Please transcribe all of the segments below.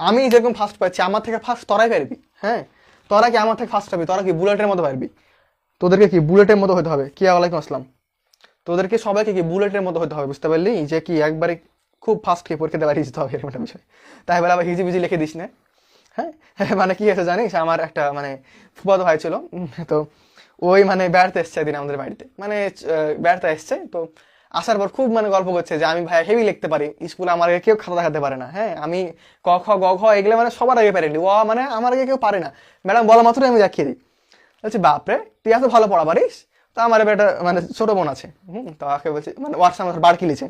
আমি যেরকম ফার্স্ট পাচ্ছি, আমার থেকে ফার্স্ট তোরাই পারবি। হ্যাঁ, তোরা কি আমার থেকে ফার্স্ট পাবি? তোরা কি বুলেটের মতো পারবি? তোদেরকে কি বুলেটের মতো হতে হবে? কি ওয়ালাইকুম আসসালাম। তোদেরকে সবাইকে কি বুলেটের মতো হতে হবে, বুঝতে পারলি? যে কি একবারে খুব ফাস্ট খেয়ে পরীক্ষা দেওয়ার যেতে হবে, এরকম একটা বিষয়। তাই বলে আবার হিজি বিজি লিখে দিস না। হ্যাঁ, মানে কি আছে জানিস, আমার একটা মানে ফুফাতো ভাই ছিল, তো ওই মানে বেড়াতে এসছে একদিন আমাদের বাড়িতে, মানে বেড়াতে এসছে তো। আসার পর খুব মানে গল্প করছে যে আমি ভাই হেভি লিখতে পারি, স্কুলে আমার আগে কেউ খাতা দেখাতে পারে না। হ্যাঁ, আমি ক খ গ ঘ এগুলো মানে সবার আগে পারিনি, ও মানে আমার আগে কেউ পারে না, ম্যাডাম বলা মাত্রই আমি দেখিয়ে দিই। বলছি বাপরে, তুই এত ভালো পড়া পারিস? তো আমার এবার একটা মানে ছোট বোন আছে, তো ওকে বলছি মানে ওয়ার সামনে বার কিনেছে।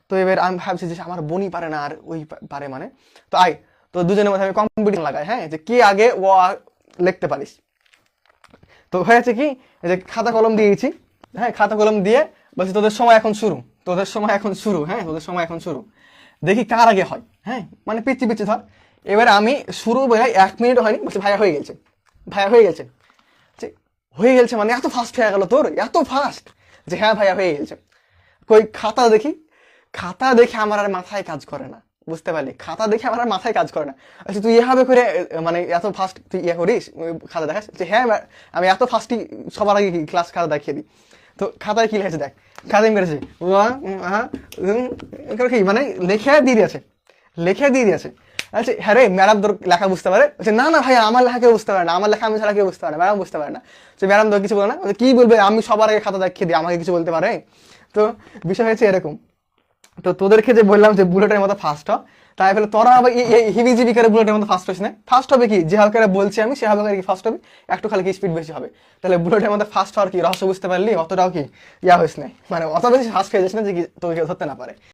তো এবার আমি ভাবছি যে আমার বোনই পারে না আর ওই পারে, মানে তো আয়, তো দুজনের মধ্যে আমি কম্পিটিশন লাগাই, হ্যাঁ, যে কে আগে ও লিখতে পারিস। তো হয়েছে কি, এই যে খাতা কলম দিয়েছি, হ্যাঁ, খাতা কলম দিয়ে বলছি তোদের সময় এখন শুরু, তোদের সময় এখন শুরু, হ্যাঁ, তোদের সময় এখন শুরু, দেখি কার আগে হয়। হ্যাঁ, মানে পিচ্ছি পিচ্ছি ধর। এবার আমি শুরু ভাই 1 মিনিট হয়নি, বলছি ভাইয়া হয়ে গেছে, ভাইয়া হয়ে গেছে। যে হয়ে গেছে মানে এত ফাস্ট হয়ে গেল তোর, এত ফাস্ট? যে হ্যাঁ ভাইয়া হয়ে গেছে। কই খাতা দেখি, খাতা দেখে আমার আর মাথায় কাজ করে না, বুঝতে পারলি? খাতা দেখে আমার আর মাথায় কাজ করে না। আচ্ছা তুই এভাবে করে মানে এত ফাস্ট তুই ইয়ে করিস, খাতা দেখাস? যে হ্যাঁ আমি এত ফাস্টই সবার আগে ক্লাস খাতা দেখিয়ে দিই। তো খাতায় কি লিখেছে দেখ, খাতায় মেরেছে কি মানে লেখে দিয়ে দিয়েছে, লেখে দিয়ে দিয়েছে। আচ্ছা হ্যাঁ রে, ম্যাডাম তোর লেখা বুঝতে পারে? বলছে না না ভাই, আমার লেখা কেউ বুঝতে পারে না, আমার লেখা আমি ছাড়া কেউ বুঝতে পারে না, ম্যাডাম বুঝতে পারে না। তো ম্যাডাম তোর কিছু বলে না? কি বলবে, আমি সবার আগে খাতা দেখিয়ে দিই, আমাকে কিছু বলতে পারে? তো বিষয় হয়েছে এরকম। তো তোদেরকে যে বললাম যে বুলেটের মতো ফাস্ট হ, তাই বলে তোরা আবার হিবিজিবি করে বুলেটের মতো ফাস্ট হচ্ছে না। ফাস্ট হবে কি, যে হালকা বলছি আমি সে হালকা কি ফাস্ট হবে, একটু খালি কি স্পিড বেশি হবে। তাহলে বুলেটের মতো ফাস্ট হওয়ার কি রহস্য বুঝতে পারলি? অতটাও কি ইয়া হয়েছে না, মানে অত বেশি ফাস্ট হয়ে যাচ্ছে না যে কি তোকে কেউ ধরতে না পারে।